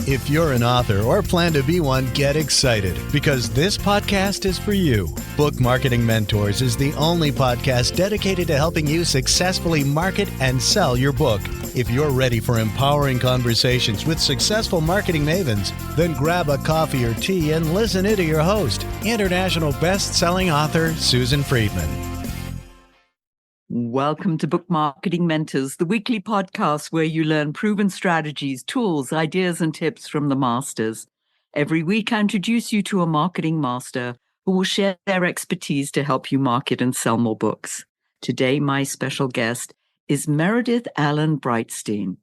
If you're an author or plan to be one, get excited because this podcast is for you. Book Marketing Mentors is the only podcast dedicated to helping you successfully market and sell your book. If you're ready for empowering conversations with successful marketing mavens, then grab a coffee or tea and listen in to your host, international best-selling author Susan Friedman. Welcome to Book Marketing Mentors, the weekly podcast where you learn proven strategies, tools, ideas, and tips from the masters. Every week, I introduce you to a marketing master who will share their expertise to help you market and sell more books. Today, my special guest is Meredith Allen Breitstein.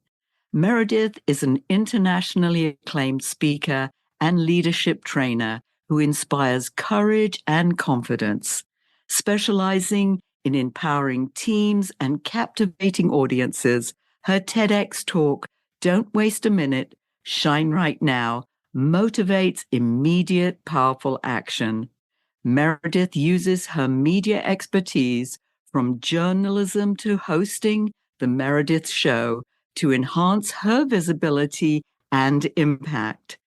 Meredith is an internationally acclaimed speaker and leadership trainer who inspires courage and confidence, specializing in empowering teams and captivating audiences. Her TEDx talk, Don't Waste a Minute, Shine Right Now, motivates immediate, powerful action. Meredith uses her media expertise from journalism to hosting The Meredith Show to enhance her visibility and impact.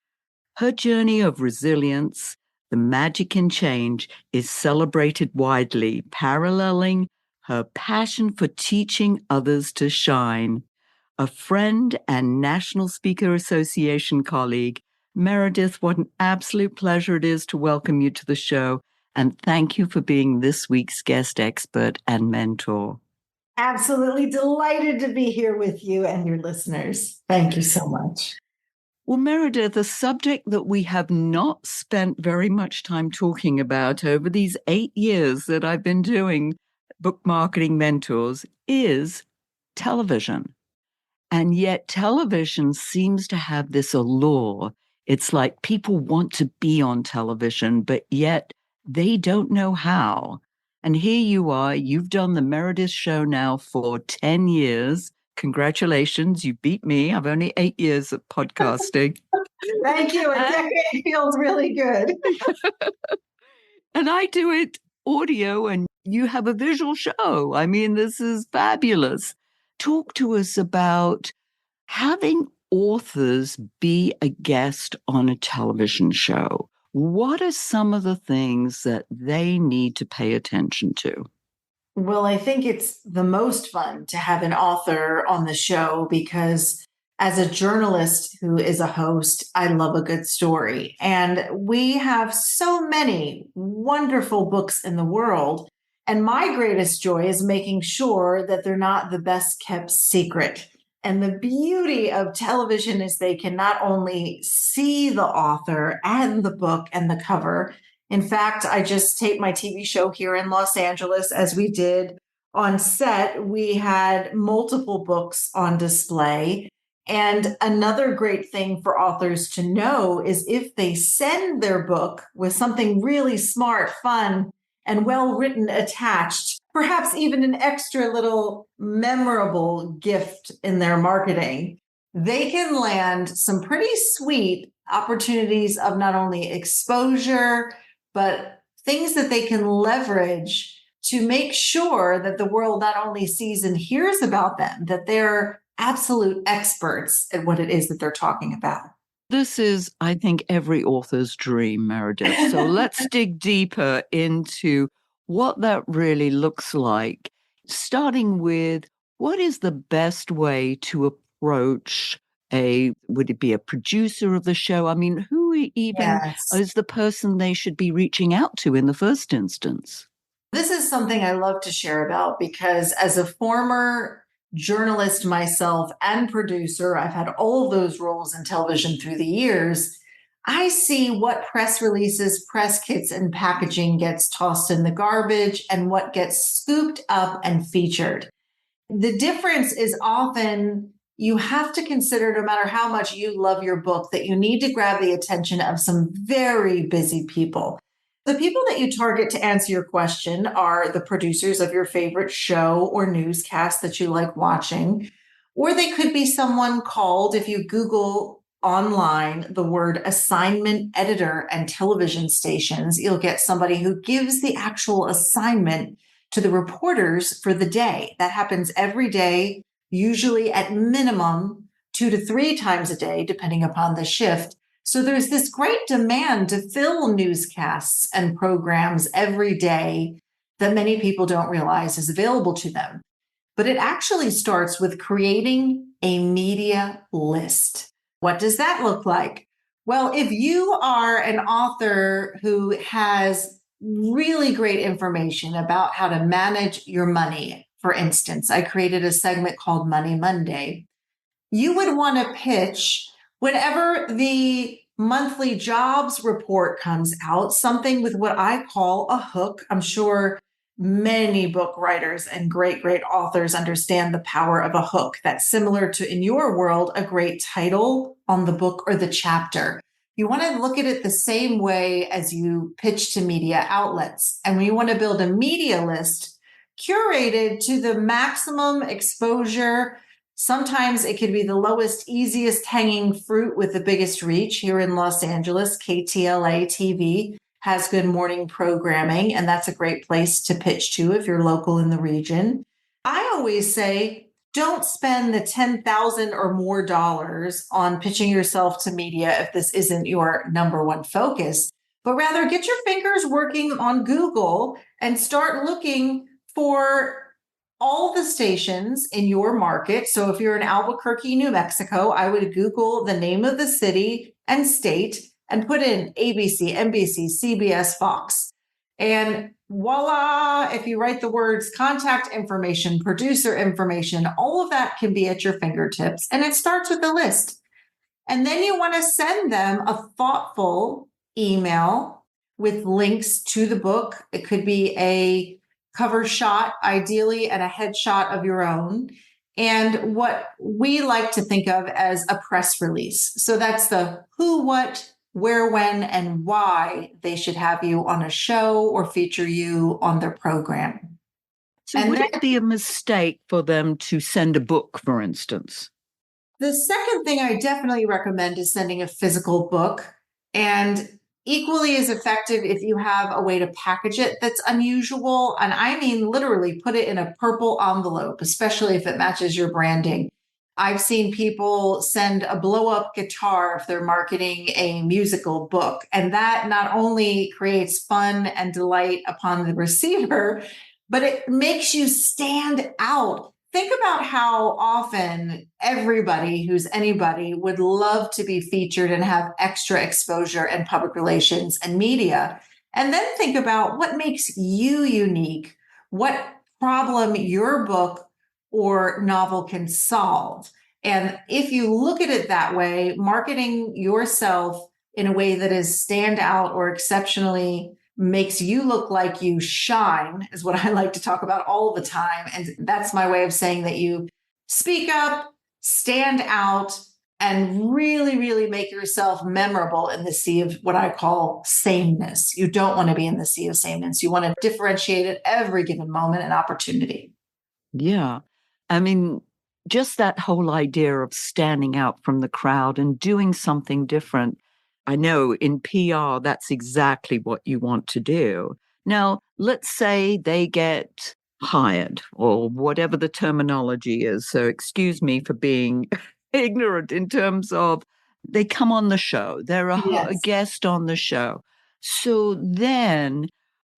Her journey of resilience, the magic in change, is celebrated widely, paralleling her passion for teaching others to shine. A friend and National Speaker Association colleague, Meredith, what an absolute pleasure it is to welcome you to the show, and thank you for being this week's guest expert and mentor. Absolutely delighted to be here with you and your listeners. Thank you so much. Well, Meredith, a subject that we have not spent very much time talking about over these 8 years that I've been doing Book Marketing Mentors is television. And yet television seems to have this allure. It's like people want to be on television, but yet they don't know how. And here you are, you've done the Meredith Show now for 10 years. Congratulations, you beat me. I've only 8 years of podcasting. Thank you. It feels really good. And I do it audio and you have a visual show. I mean, this is fabulous. Talk to us about having authors be a guest on a television show. What are some of the things that they need to pay attention to? Well, I think it's the most fun to have an author on the show because as a journalist who is a host, I love a good story. And we have so many wonderful books in the world. And my greatest joy is making sure that they're not the best kept secret. And the beauty of television is they can not only see the author and the book and the cover. In fact, I just taped my TV show here in Los Angeles as we did on set. We had multiple books on display. And another great thing for authors to know is if they send their book with something really smart, fun, and well-written attached, perhaps even an extra little memorable gift in their marketing, they can land some pretty sweet opportunities of not only exposure, but things that they can leverage to make sure that the world not only sees and hears about them, that they're absolute experts at what it is that they're talking about. This is, I think, every author's dream, Meredith. So let's dig deeper into what that really looks like, starting with what is the best way to approach would it be a producer of the show? I mean, who even is the person they should be reaching out to in the first instance? This is something I love to share about because as a former journalist myself and producer, I've had all those roles in television through the years. I see what press releases, press kits, and packaging gets tossed in the garbage and what gets scooped up and featured. The difference is often you have to consider, no matter how much you love your book, that you need to grab the attention of some very busy people. The people that you target to answer your question are the producers of your favorite show or newscast that you like watching, or they could be someone called, if you Google online the word assignment editor and television stations, you'll get somebody who gives the actual assignment to the reporters for the day. That happens every day, usually at minimum 2 to 3 times a day, depending upon the shift. So there's this great demand to fill newscasts and programs every day that many people don't realize is available to them. But it actually starts with creating a media list. What does that look like? Well, if you are an author who has really great information about how to manage your money, for instance, I created a segment called Money Monday. You would want to pitch whenever the monthly jobs report comes out, something with what I call a hook. I'm sure many book writers and great, great authors understand the power of a hook that's similar to, in your world, a great title on the book or the chapter. You want to look at it the same way as you pitch to media outlets. And when you want to build a media list curated to the maximum exposure, sometimes it could be the lowest, easiest hanging fruit with the biggest reach. Here in Los Angeles, KTLA TV has good morning programming, and that's a great place to pitch to if you're local in the region. I always say, don't spend the $10,000 or more on pitching yourself to media if this isn't your number one focus, but rather get your fingers working on Google and start looking for all the stations in your market. So if you're in Albuquerque, New Mexico, I would Google the name of the city and state and put in ABC, NBC, CBS, Fox. And voila, if you write the words contact information, producer information, all of that can be at your fingertips. And it starts with a list. And then you want to send them a thoughtful email with links to the book. It could be a cover shot, ideally, and a headshot of your own. And what we like to think of as a press release. So that's the who, what, where, when, and why they should have you on a show or feature you on their program. So would it be a mistake for them to send a book, for instance? The second thing I definitely recommend is sending a physical book, and equally as effective if you have a way to package it that's unusual. And I mean, literally put it in a purple envelope, especially if it matches your branding. I've seen people send a blow up guitar if they're marketing a musical book. And that not only creates fun and delight upon the receiver, but it makes you stand out. Think about how often everybody who's anybody would love to be featured and have extra exposure in public relations and media. And then think about what makes you unique, what problem your book or novel can solve. And if you look at it that way, marketing yourself in a way that is stand out or exceptionally makes you look like you shine is what I like to talk about all the time. And that's my way of saying that you speak up, stand out, and really, really make yourself memorable in the sea of what I call sameness. You don't want to be in the sea of sameness. You want to differentiate at every given moment and opportunity. Yeah. I mean, just that whole idea of standing out from the crowd and doing something different. I know in PR, that's exactly what you want to do. Now, let's say they get hired or whatever the terminology is. So excuse me for being ignorant in terms of they come on the show. They're a guest on the show. So then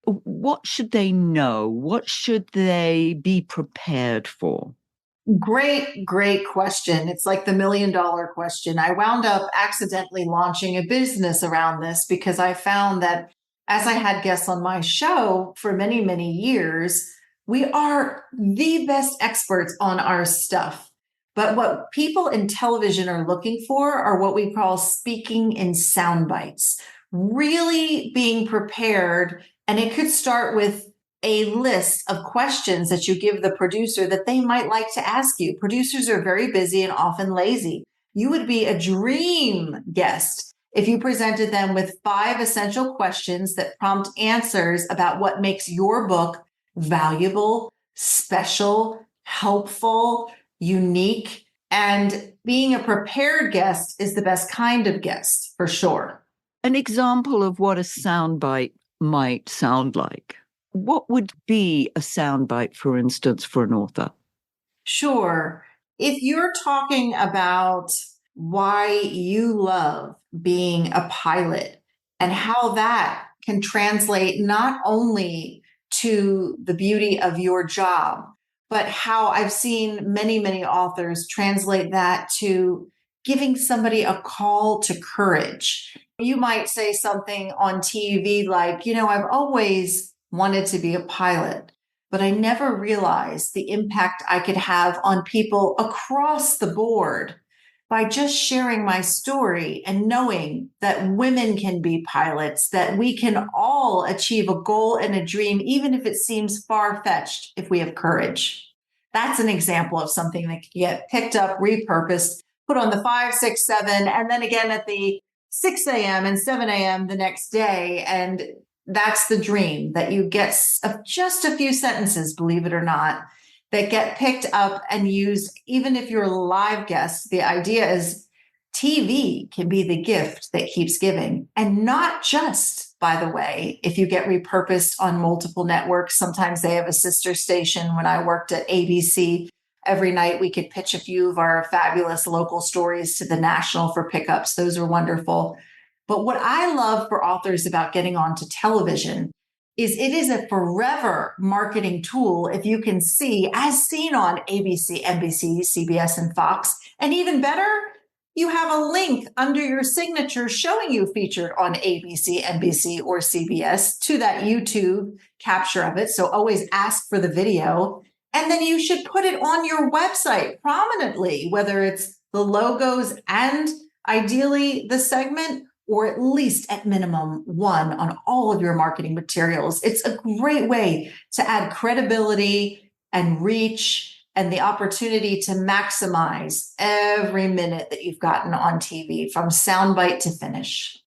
what should they know? What should they be prepared for? Great, great question. It's like the $1 million question. I wound up accidentally launching a business around this because I found that as I had guests on my show for many, many years, we are the best experts on our stuff. But what people in television are looking for are what we call speaking in sound bites, really being prepared. And it could start with a list of questions that you give the producer that they might like to ask you. Producers are very busy and often lazy. You would be a dream guest if you presented them with 5 essential questions that prompt answers about what makes your book valuable, special, helpful, unique. And being a prepared guest is the best kind of guest, for sure. An example of what a soundbite might sound like. What would be a soundbite, for instance, for an author? Sure. If you're talking about why you love being a pilot and how that can translate not only to the beauty of your job, but how I've seen many, many authors translate that to giving somebody a call to courage. You might say something on TV like, I've always wanted to be a pilot, but I never realized the impact I could have on people across the board by just sharing my story and knowing that women can be pilots, that we can all achieve a goal and a dream, even if it seems far-fetched, if we have courage. That's an example of something that can get picked up, repurposed, put on the 5, 6, 7, and then again at the 6 a.m. and 7 a.m. the next day. And that's the dream, that you get just a few sentences, believe it or not, that get picked up and used, even if you're a live guest. The idea is TV can be the gift that keeps giving. And not just, by the way, if you get repurposed on multiple networks. Sometimes they have a sister station. When I worked at ABC, every night we could pitch a few of our fabulous local stories to the national for pickups. Those are wonderful. But what I love for authors about getting onto television is it is a forever marketing tool. If you can see, as seen on ABC, NBC, CBS, and Fox, and even better, you have a link under your signature showing you featured on ABC, NBC, or CBS to that YouTube capture of it. So always ask for the video. And then you should put it on your website prominently, whether it's the logos and ideally the segment, or at least at minimum one on all of your marketing materials. It's a great way to add credibility and reach and the opportunity to maximize every minute that you've gotten on TV from soundbite to finish.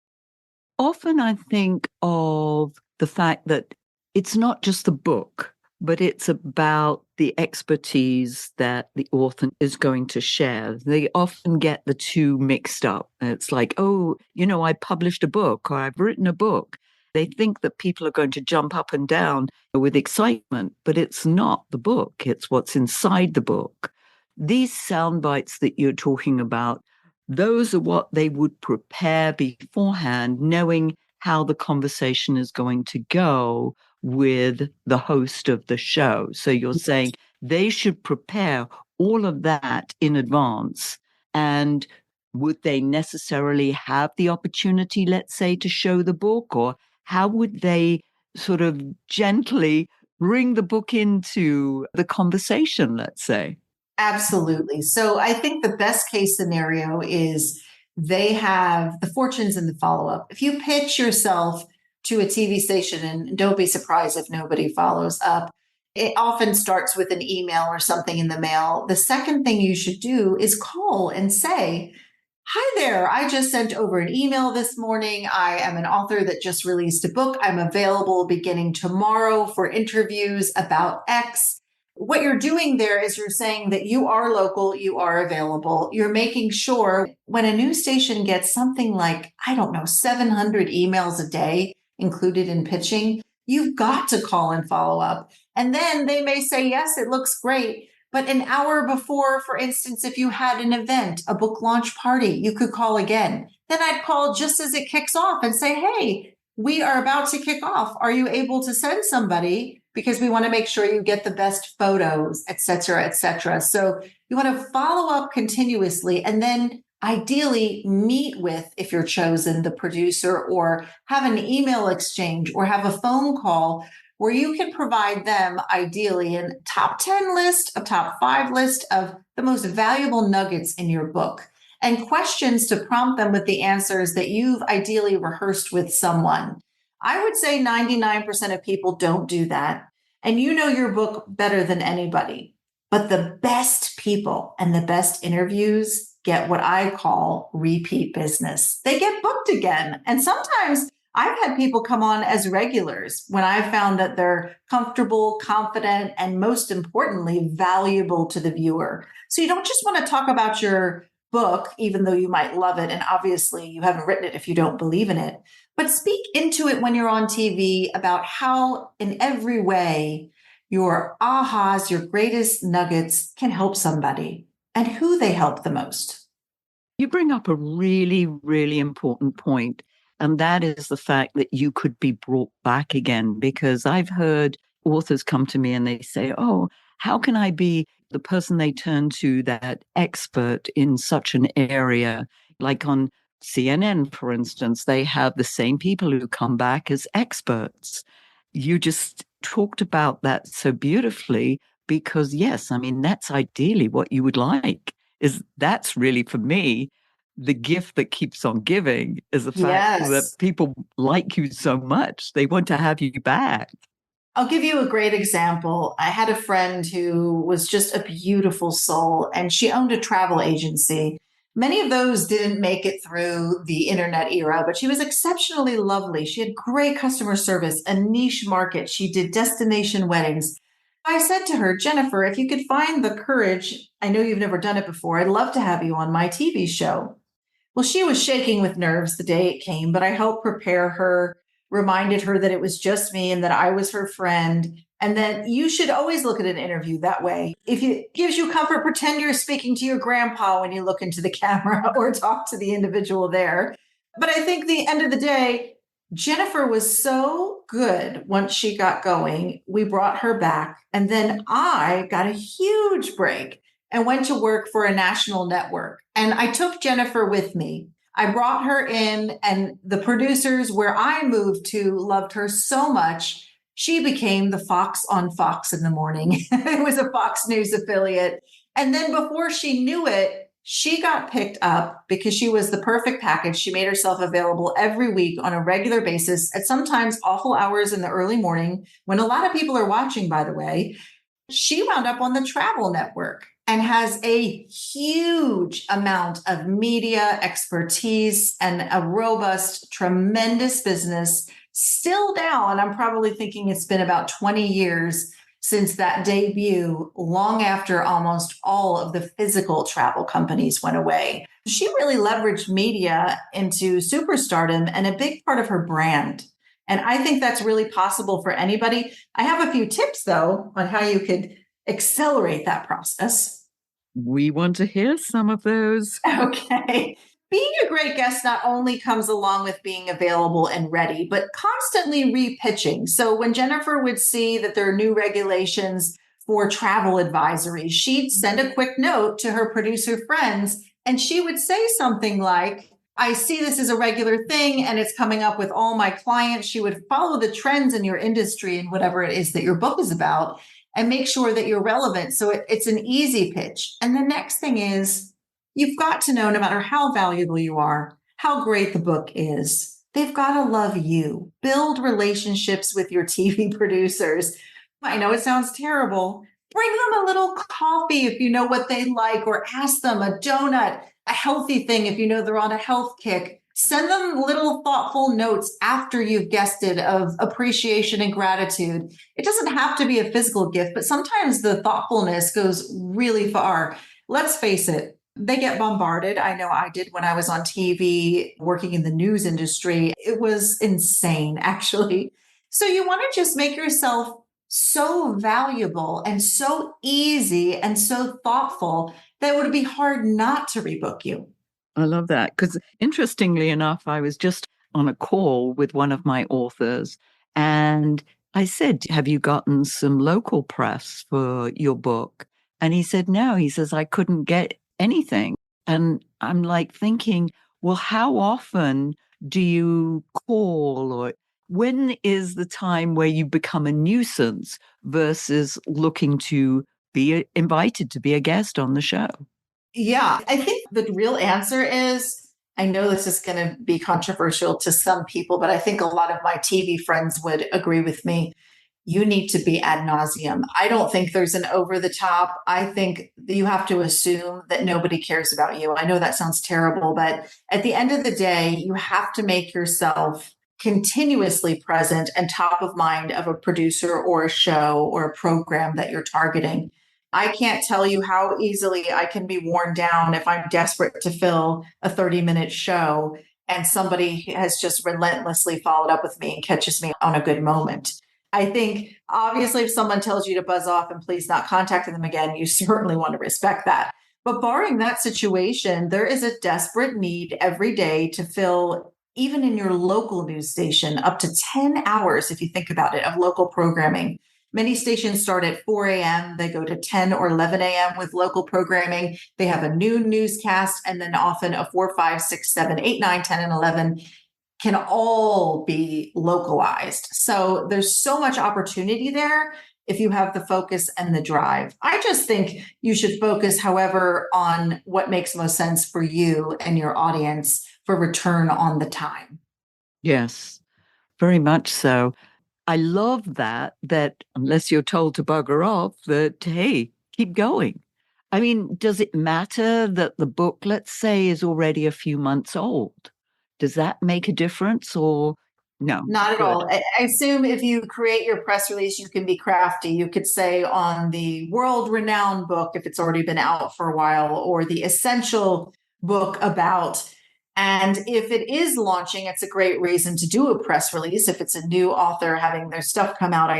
Often I think of the fact that it's not just the book, but it's about the expertise that the author is going to share. They often get the two mixed up. It's like, oh, I published a book or I've written a book. They think that people are going to jump up and down with excitement, but it's not the book. It's what's inside the book. These sound bites that you're talking about, those are what they would prepare beforehand, knowing how the conversation is going to go with the host of the show. So you're saying they should prepare all of that in advance. And would they necessarily have the opportunity, let's say, to show the book? Or how would they sort of gently bring the book into the conversation, let's say? Absolutely. So I think the best case scenario is they have the fortunes in the follow-up. If you pitch yourself to a TV station, and don't be surprised if nobody follows up, it often starts with an email or something in the mail. The second thing you should do is call and say, hi there, I just sent over an email this morning. I am an author that just released a book. I'm available beginning tomorrow for interviews about X. What you're doing there is you're saying that you are local, you are available. You're making sure when a news station gets something like, 700 emails a day included in pitching, you've got to call and follow up. And then they may say, yes, it looks great. But an hour before, for instance, if you had an event, a book launch party, you could call again. Then I'd call just as it kicks off and say, hey, we are about to kick off. Are you able to send somebody? Because we want to make sure you get the best photos, et cetera, et cetera. So you want to follow up continuously and then ideally meet with, if you're chosen, the producer, or have an email exchange or have a phone call where you can provide them ideally a top 10 list, a top 5 list of the most valuable nuggets in your book and questions to prompt them with the answers that you've ideally rehearsed with someone. I would say 99% of people don't do that. And you know your book better than anybody. But the best people and the best interviews get what I call repeat business. They get booked again. And sometimes I've had people come on as regulars when I found that they're comfortable, confident, and most importantly, valuable to the viewer. So you don't just want to talk about your book, even though you might love it. And obviously you haven't written it if you don't believe in it. But speak into it when you're on TV about how in every way your ahas, your greatest nuggets can help somebody. and who they help the most. You bring up a really, really important point, and that is the fact that you could be brought back again. Because I've heard authors come to me and they say, oh, how can I be the person they turn to, that expert in such an area? Like on CNN, for instance, they have the same people who come back as experts. You just talked about that so beautifully, because yes, I mean, that's ideally what you would like. Is that's really, for me, the gift that keeps on giving, is the fact that Yes. people like you so much, they want to have you back. I'll give you a great example. I had a friend who was just a beautiful soul, and she owned a travel agency. Many of those didn't make it through the internet era, but she was exceptionally lovely. She had great customer service, a niche market. She did destination weddings. I said to her, Jennifer, if you could find the courage, I know you've never done it before, I'd love to have you on my TV show. Well, she was shaking with nerves the day it came, but I helped prepare her, reminded her that it was just me and that I was her friend. And that you should always look at an interview that way. If it gives you comfort, pretend you're speaking to your grandpa when you look into the camera or talk to the individual there. But I think the end of the day, Jennifer was so good once she got going. We brought her back. And then I got a huge break and went to work for a national network. And I took Jennifer with me. I brought her in, and the producers where I moved to loved her so much. She became the Fox on Fox in the morning. It was a Fox News affiliate. And then before she knew it, she got picked up because she was the perfect package. She made herself available every week on a regular basis at sometimes awful hours in the early morning when a lot of people are watching, by the way. She wound up on the Travel Network and has a huge amount of media expertise and a robust, tremendous business. Still down, I'm probably thinking it's been about 20 years since that debut, long after almost all of the physical travel companies went away. She really leveraged media into superstardom and a big part of her brand. And I think that's really possible for anybody. I have a few tips, though, on how you could accelerate that process. We want to hear some of those. Okay. Being a great guest not only comes along with being available and ready, but constantly repitching. So when Jennifer would see that there are new regulations for travel advisories, she'd send a quick note to her producer friends, and she would say something like, I see this as a regular thing and it's coming up with all my clients. She would follow the trends in your industry and whatever it is that your book is about and make sure that you're relevant. So it's an easy pitch. And the next thing is, you've got to know, no matter how valuable you are, how great the book is, they've got to love you. Build relationships with your TV producers. I know it sounds terrible. Bring them a little coffee if you know what they like, or ask them a donut, a healthy thing if you know they're on a health kick. Send them little thoughtful notes after you've guested of appreciation and gratitude. It doesn't have to be a physical gift, but sometimes the thoughtfulness goes really far. Let's face it, they get bombarded. I know I did when I was on TV working in the news industry. It was insane, actually. So you want to just make yourself so valuable and so easy and so thoughtful that it would be hard not to rebook you. I love that, because interestingly enough, I was just on a call with one of my authors, and I said, have you gotten some local press for your book? And he said, no. He says, I couldn't get anything. And I'm like thinking, well, how often do you call, or when is the time where you become a nuisance versus looking to be invited to be a guest on the show? Yeah, I think the real answer is, I know this is going to be controversial to some people, but I think a lot of my TV friends would agree with me. You need to be ad nauseum. I don't think there's an over the top. I think you have to assume that nobody cares about you. I know that sounds terrible, but at the end of the day, you have to make yourself continuously present and top of mind of a producer or a show or a program that you're targeting. I can't tell you how easily I can be worn down if I'm desperate to fill a 30-minute show and somebody has just relentlessly followed up with me and catches me on a good moment. I think obviously if someone tells you to buzz off and please not contact them again, you certainly want to respect that. But barring that situation, there is a desperate need every day to fill, even in your local news station, up to 10 hours, if you think about it, of local programming. Many stations start at 4 a.m., they go to 10 or 11 a.m. with local programming. They have a noon newscast, and then often a 4, 5, 6, 7, 8, 9, 10, and 11 can all be localized. So there's so much opportunity there if you have the focus and the drive. I just think you should focus, however, on what makes most sense for you and your audience for return on the time. Yes, very much so. I love that unless you're told to bugger off, that, hey, keep going. I mean, does it matter that the book, let's say, is already a few months old? Does that make a difference or no? Not at Good. all. I assume if you create your press release, you can be crafty. You could say on the world renowned book, if it's already been out for a while, or the essential book about. And if it is launching, it's a great reason to do a press release. If it's a new author having their stuff come out,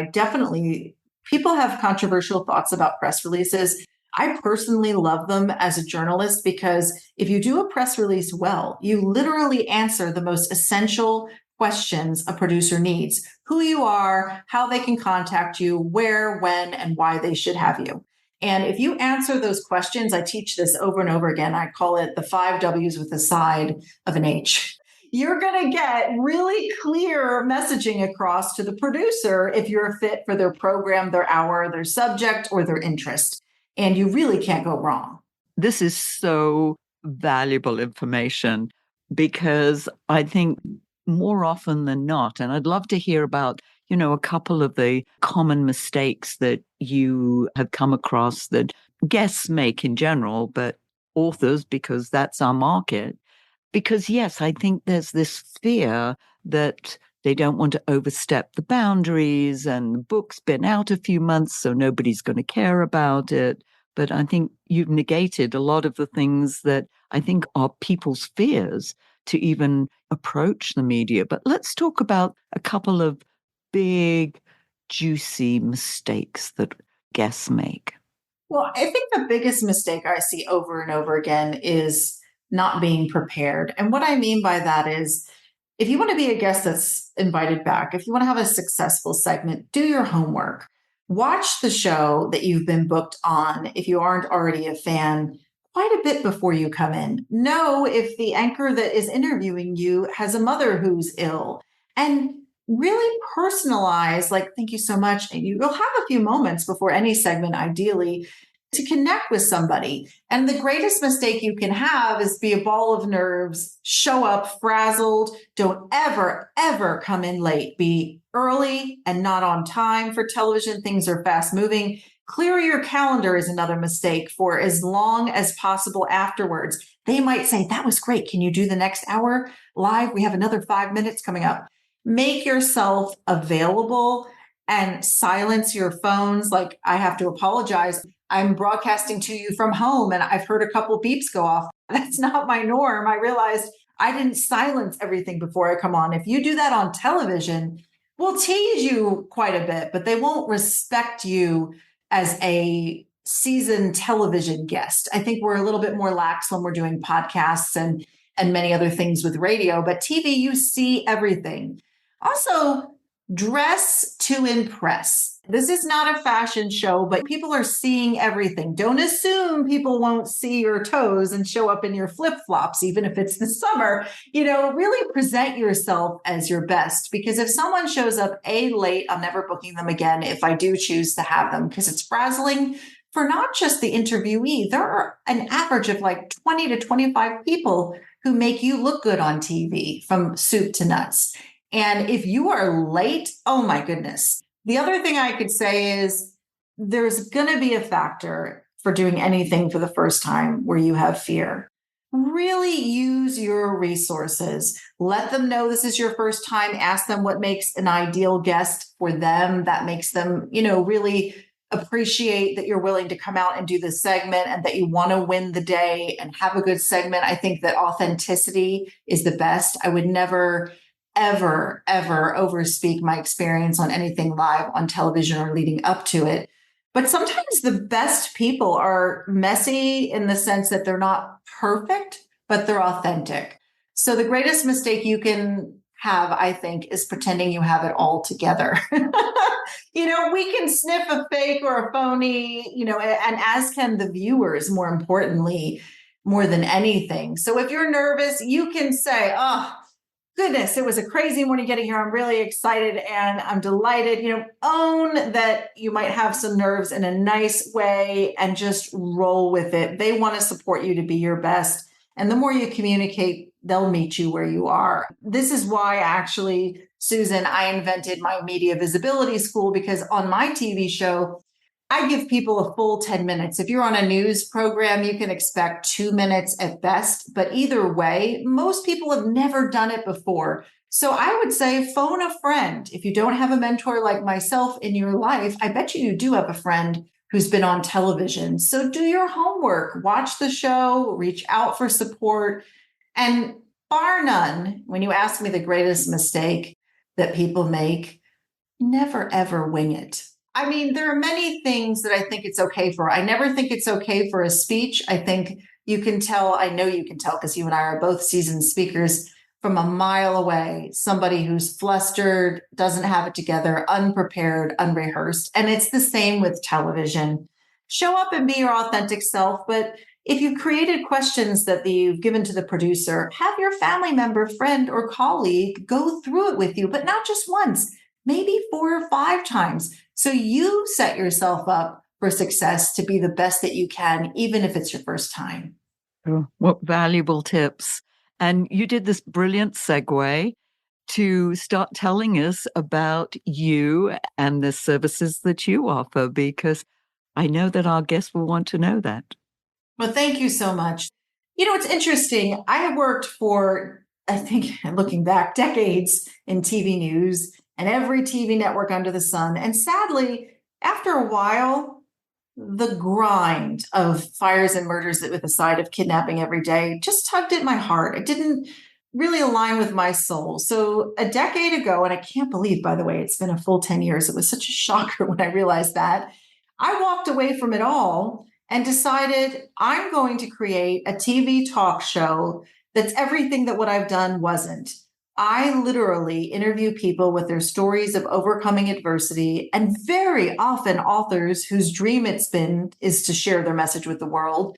people have controversial thoughts about press releases. I personally love them as a journalist because if you do a press release well, you literally answer the most essential questions a producer needs: who you are, how they can contact you, where, when, and why they should have you. And if you answer those questions, I teach this over and over again. I call it the 5 W's with a side of an H. You're going to get really clear messaging across to the producer if you're a fit for their program, their hour, their subject, or their interest. And you really can't go wrong. This is so valuable information because I think more often than not, and I'd love to hear about, a couple of the common mistakes that you have come across that guests make in general, but authors, because that's our market. Because yes, I think there's this fear that they don't want to overstep the boundaries and the book's been out a few months, so nobody's going to care about it. But I think you've negated a lot of the things that I think are people's fears to even approach the media. But let's talk about a couple of big, juicy mistakes that guests make. Well, I think the biggest mistake I see over and over again is not being prepared. And what I mean by that is if you want to be a guest that's invited back, if you want to have a successful segment, do your homework. Watch the show that you've been booked on if you aren't already a fan quite a bit before you come in. Know if the anchor that is interviewing you has a mother who's ill, and really personalize, like, thank you so much. And you'll have a few moments before any segment, ideally, to connect with somebody. And the greatest mistake you can have is be a ball of nerves, show up frazzled. Don't ever, ever come in late. Be early and not on time for television. Things are fast moving. Clear your calendar is another mistake for as long as possible afterwards. They might say, that was great. Can you do the next hour live? We have another 5 minutes coming up. Make yourself available and silence your phones. Like, I have to apologize. I'm broadcasting to you from home and I've heard a couple beeps go off. That's not my norm. I realized I didn't silence everything before I come on. If you do that on television, we'll tease you quite a bit, but they won't respect you as a seasoned television guest. I think we're a little bit more lax when we're doing podcasts and many other things with radio, but TV, you see everything. Also, dress to impress. This is not a fashion show, but people are seeing everything. Don't assume people won't see your toes and show up in your flip-flops, even if it's the summer. Really present yourself as your best, because if someone shows up late, I'm never booking them again if I do choose to have them, because it's frazzling for not just the interviewee. There are an average of like 20 to 25 people who make you look good on TV from soup to nuts. And if you are late, oh my goodness. The other thing I could say is there's going to be a factor for doing anything for the first time where you have fear. Really use your resources. Let them know this is your first time. Ask them what makes an ideal guest for them. That makes them, really appreciate that you're willing to come out and do this segment and that you want to win the day and have a good segment. I think that authenticity is the best. I would never ever, ever overspeak my experience on anything live on television or leading up to it. But sometimes the best people are messy in the sense that they're not perfect, but they're authentic. So the greatest mistake you can have, I think, is pretending you have it all together. We can sniff a fake or a phony, and as can the viewers, more importantly, more than anything. So if you're nervous, you can say, oh, goodness, it was a crazy morning getting here. I'm really excited and I'm delighted. Own that you might have some nerves in a nice way and just roll with it. They want to support you to be your best. And the more you communicate, they'll meet you where you are. This is why actually, Susan, I invented my media visibility school, because on my TV show, I give people a full 10 minutes. If you're on a news program, you can expect 2 minutes at best. But either way, most people have never done it before. So I would say phone a friend. If you don't have a mentor like myself in your life, I bet you do have a friend who's been on television. So do your homework, watch the show, reach out for support. And bar none, when you ask me the greatest mistake that people make, never ever wing it. I mean, there are many things that I think it's okay for. I never think it's okay for a speech. I think you can tell, I know you can tell because you and I are both seasoned speakers, from a mile away, somebody who's flustered, doesn't have it together, unprepared, unrehearsed. And it's the same with television. Show up and be your authentic self. But if you've created questions that you've given to the producer, have your family member, friend, or colleague go through it with you, but not just once, maybe 4 or 5 times. So you set yourself up for success to be the best that you can, even if it's your first time. Oh, what valuable tips. And you did this brilliant segue to start telling us about you and the services that you offer, because I know that our guests will want to know that. Well, thank you so much. It's interesting. I have worked for, I think, looking back, decades in TV news and every TV network under the sun. And sadly, after a while, the grind of fires and murders with a side of kidnapping every day just tugged at my heart. It didn't really align with my soul. So a decade ago, and I can't believe, by the way, it's been a full 10 years. It was such a shocker when I realized that. I walked away from it all and decided I'm going to create a TV talk show that's everything that what I've done wasn't. I literally interview people with their stories of overcoming adversity, and very often authors whose dream it's been is to share their message with the world.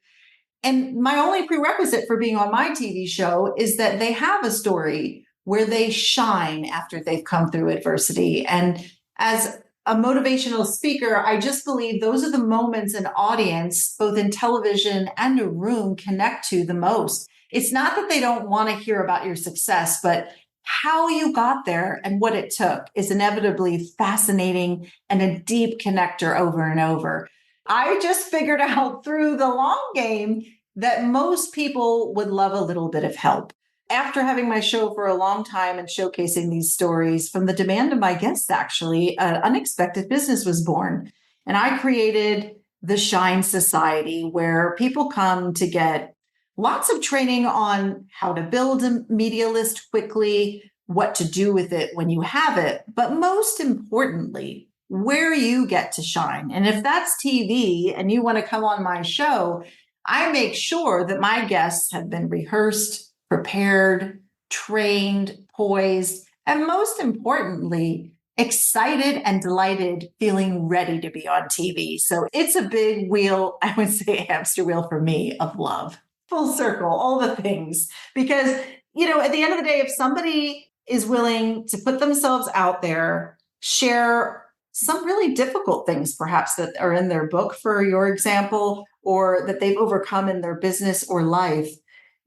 And my only prerequisite for being on my TV show is that they have a story where they shine after they've come through adversity. And as a motivational speaker, I just believe those are the moments an audience, both in television and a room, connect to the most. It's not that they don't want to hear about your success, but how you got there and what it took is inevitably fascinating and a deep connector over and over. I just figured out through the long game that most people would love a little bit of help. After having my show for a long time and showcasing these stories, from the demand of my guests, actually, an unexpected business was born. And I created the Shine Society, where people come to get lots of training on how to build a media list quickly, what to do with it when you have it, but most importantly, where you get to shine. And if that's TV and you want to come on my show, I make sure that my guests have been rehearsed, prepared, trained, poised, and most importantly, excited and delighted, feeling ready to be on TV. So it's a big wheel, I would say a hamster wheel for me, of love. Full circle, all the things. Because, at the end of the day, if somebody is willing to put themselves out there, share some really difficult things, perhaps, that are in their book, for your example, or that they've overcome in their business or life,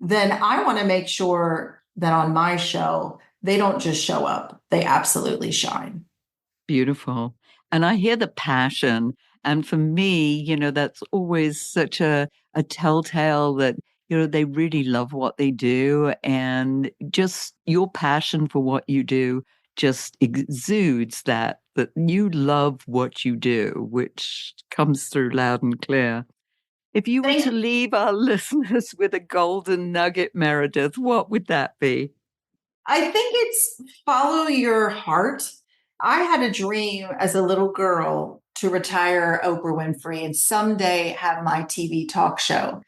then I want to make sure that on my show, they don't just show up, they absolutely shine. Beautiful. And I hear the passion. And for me, that's always such a telltale that, they really love what they do. And just your passion for what you do just exudes that you love what you do, which comes through loud and clear. If you were to leave our listeners with a golden nugget, Meredith, what would that be? I think it's follow your heart. I had a dream as a little girl to retire Oprah Winfrey and someday have my TV talk show.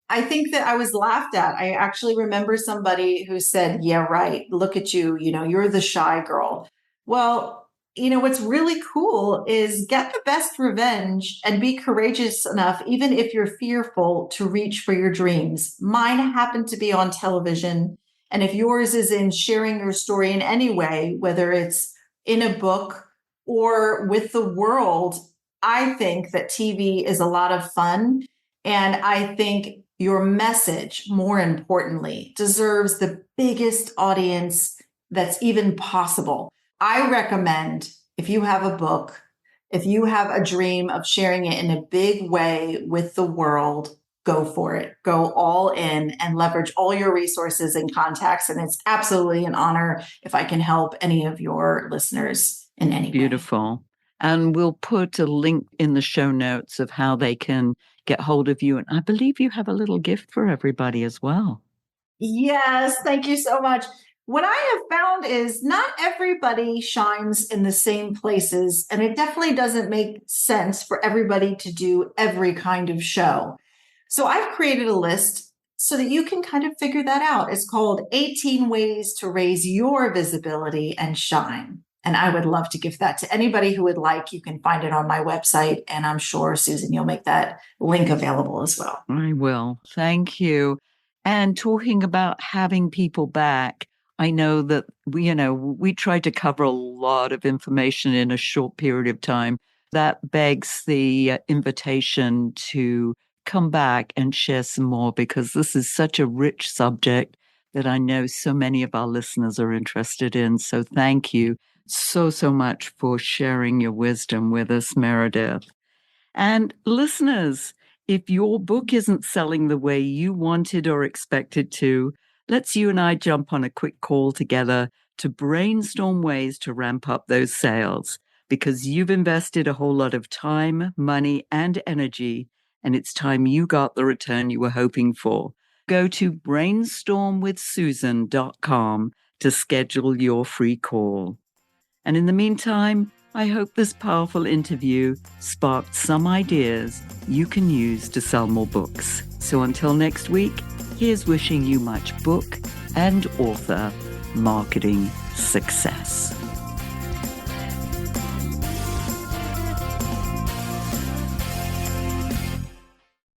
I think that I was laughed at. I actually remember somebody who said, yeah, right. Look at you. You're the shy girl. Well, what's really cool is get the best revenge and be courageous enough, even if you're fearful, to reach for your dreams. Mine happened to be on television. And if yours is in sharing your story in any way, whether it's in a book or with the world, I think that TV is a lot of fun. And I think your message, more importantly, deserves the biggest audience that's even possible. I recommend, if you have a book, if you have a dream of sharing it in a big way with the world, go for it. Go all in and leverage all your resources and contacts. And it's absolutely an honor if I can help any of your listeners in any way. Beautiful. And we'll put a link in the show notes of how they can get hold of you. And I believe you have a little gift for everybody as well. Yes, thank you so much. What I have found is not everybody shines in the same places, and it definitely doesn't make sense for everybody to do every kind of show. So I've created a list so that you can kind of figure that out. It's called 18 Ways to Raise Your Visibility and Shine. And I would love to give that to anybody who would like. You can find it on my website. And I'm sure, Susan, you'll make that link available as well. I will. Thank you. And talking about having people back, I know that we tried to cover a lot of information in a short period of time. That begs the invitation to come back and share some more, because this is such a rich subject that I know so many of our listeners are interested in. So thank you so much for sharing your wisdom with us, Meredith. And listeners, if your book isn't selling the way you wanted or expected to, let's you and I jump on a quick call together to brainstorm ways to ramp up those sales, because you've invested a whole lot of time, money, and energy, and it's time you got the return you were hoping for. Go to brainstormwithsusan.com to schedule your free call. And in the meantime, I hope this powerful interview sparked some ideas you can use to sell more books. So until next week, here's wishing you much book and author marketing success.